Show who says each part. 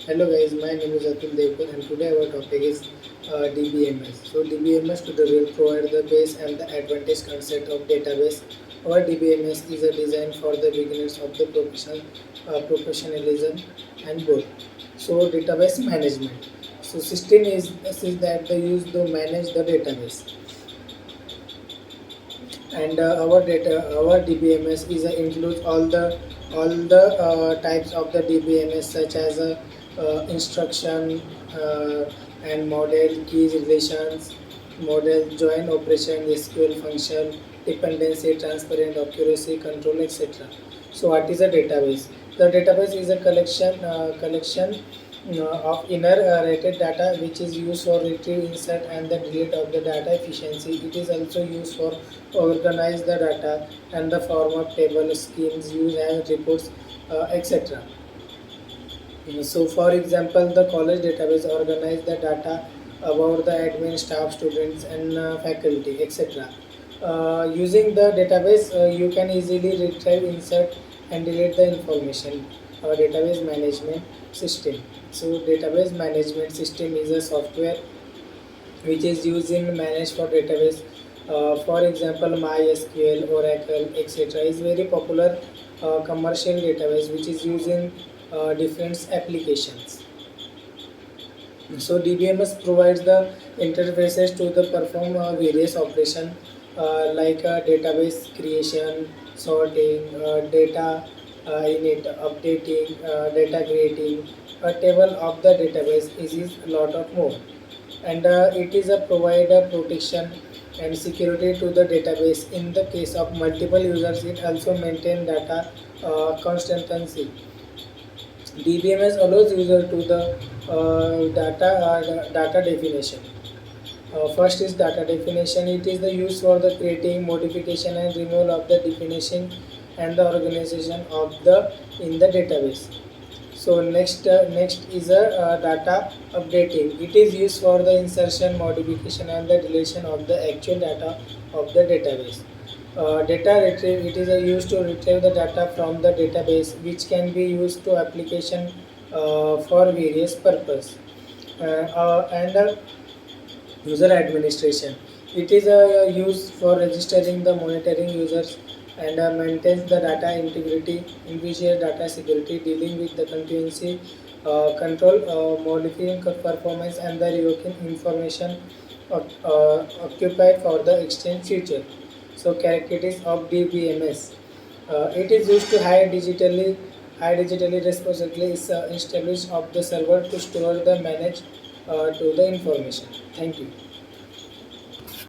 Speaker 1: Hello guys, my name is Atul Devkar and today our topic is DBMS. So DBMS today will provide the base and the advantage concept of database. Our DBMS is a design for the beginners of the professionalism and growth. So database management. So system is that they use to manage the database and our DBMS is includes all the types of the DBMS such as instruction and model keys relations model join operation SQL function dependency transparent accuracy control etc. So what is a database? The database is a collection of inner rated data which is used for retrieve insert and the delete of the data efficiency. It is also used for organize the data and the format table schemes used as reports etc. So for example the college database organize the data about the admin staff students and faculty etc. Using the database you can easily retrieve insert and delete the information. Database management system. So database management system is a software which is used in manage for database. For example, MySQL, Oracle, etc. is very popular commercial database which is used in different applications. So DBMS provides the interfaces to the perform various operation like database creation, sorting, data init, updating, data creating, a table of the database is a lot of more. And it is a provider protection and security to the database. In the case of multiple users, it also maintain data consistency. DBMS allows user to the data definition. First is data definition. It is the use for the creating, modification, and removal of the definition and the organization of the in the database. So next is a data updating. It is used for the insertion, modification, and the deletion of the actual data of the database. Data retrieve. It is used to retrieve the data from the database, which can be used to application for various purpose. And user administration. It is used for registering the monitoring users and maintains the data integrity, ensures data security, dealing with the continuity, control, modifying performance, and the revoking information occupied for the exchange future. So characteristics of DBMS. It is used to high digitally responsibly is established of the server to store the manage to the information. Thank you.